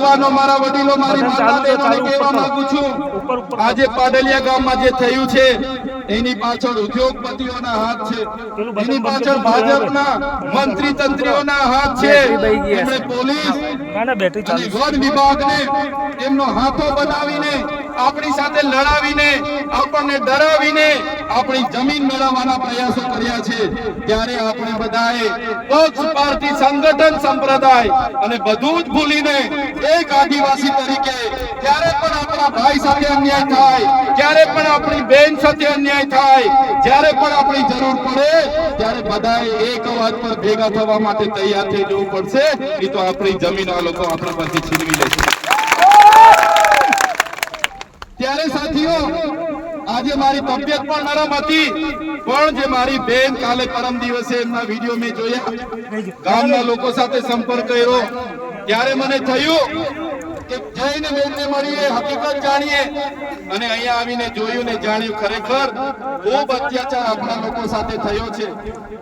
યુવાનો મારા વડીલો મારી માતા બહેનોને કહેવા માંગુ છું આજે પાડલિયા ગામમાં જે થયું છે એની પાછળ ઉદ્યોગપતિઓના હાથ છે, એની પાછળ ભાજપના મંત્રી તંત્રીઓના હાથ છે। એમણે પોલીસ અને વન વિભાગને એમનો હાથો બનાવીને આપણી સાથે લડાવીને આપણને ડરાવીને આપણી જમીન મેળવવાના પ્રયાસો કર્યા છે। ત્યારે આપણે બધાએ પક્ષ પાર્ટી સંગઠન સંપ્રદાય અને બધું જ ભૂલીને એક આદિવાસી તરીકે જ્યારે પણ આપણા ભાઈ સાથે અન્યાય થાય, જ્યારે પણ આપણી બેન સાથે અન્યાય થાય, જ્યારે પણ આપણી જરૂર પડે ત્યારે બધાએ એક અવાજ પર ભેગા થવા માટે તૈયાર થઈ જવું પડશે, નહીં તો આપણી જમીન આ લોકો આપણા પરથી છીનવી લેશે। ત્યારે સાથીઓ આજે મારી તબિયત પણ નરમ હતી, પણ જે મારી બેન કાલે પરમ દિવસે એમના વિડીયો મેં જોયા, ગામના લોકો સાથે સંપર્ક કર્યો ત્યારે મને થયું કે જઈને બેનને મળીએ, હકીકત જાણીએ, અને અહીંયા આવીને જોયું ને જાણ્યું ખરેખર ખૂબ અત્યાચાર આપણા લોકો સાથે થયો છે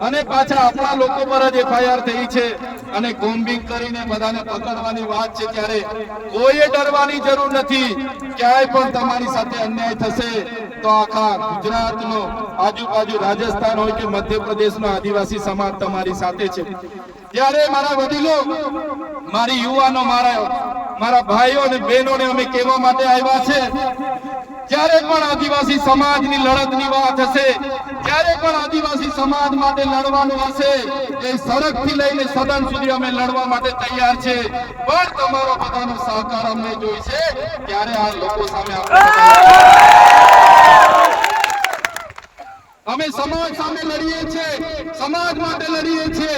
અને પાછા આપણા લોકો પર જ એફઆઈઆર થઈ છે અને કોમ્બિંગ કરીને બધાને પકડવાની વાત છે। ત્યારે કોઈએ ડરવાની જરૂર નથી, ક્યાંય પણ તમારી સાથે અન્યાય થશે તો આખા ગુજરાતનો આજુબાજુ રાજસ્થાન હોય કે મધ્યપ્રદેશનો આદિવાસી સમાજ તમારી સાથે છે। ત્યારે મારા વડીલો, મારી યુવાનો, મારા ભાઈઓ અને બહેનોને અમે કહેવા માટે આવ્યા છે, જ્યારે પણ આદિવાસી સમાજની લડતની વાત હશે, જ્યારે પણ આદિવાસી સમાજ માટે લડવાનું હશે, એ સડકથી લઈને સદન સુધી અમે લડવા માટે તૈયાર છે, પણ તમારો બધાનો સહકાર અમને જોઈશે। ત્યારે આ લોકો સામે અમે સમાજ સામે લડીએ છીએ, સમાજ માટે લડીએ છીએ,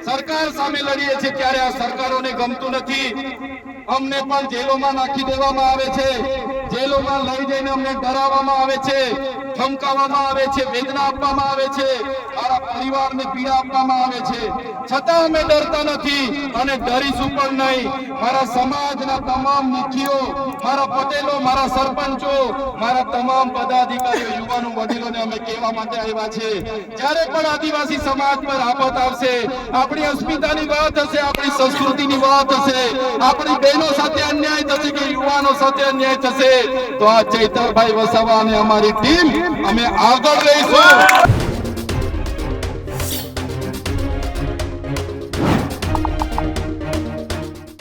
સરકાર સામે લડીએ છીએ। ત્યારે આ સરકારોને ગમતું નથી, અમને પણ જેલોમાં નાખી દેવામાં આવે છે, જેલોમાં લઈ જઈને અમને ડરાવવામાં આવે છે, ધમકાવવામાં આવે છે, વેદના આપવામાં આવે છે, મારા પરિવારને પીડા આપવામાં આવે છે, છતાં અમે ડરતા નથી અને ડરીશું પણ નહીં। મારા સમાજના તમામ મુખીઓ, મારા પટેલો, મારા સરપંચો, મારા તમામ પદાધિકારીઓ, યુવાનો, વડીલોને અમે કહેવા માટે આવ્યા છે, જ્યારે પણ આદિવાસી સમાજ પર આફત આવશે, આપણી અસ્મિતાની વાત હશે, આપણી સંસ્કૃતિની વાત હશે, આપણી બહેનો સાથે અન્યાય થશે કે યુવાનો સાથે અન્યાય થશે, તો આ ચૈતરભાઈ વસાવા અને અમારી ટીમ અમે આગળ રહીશું।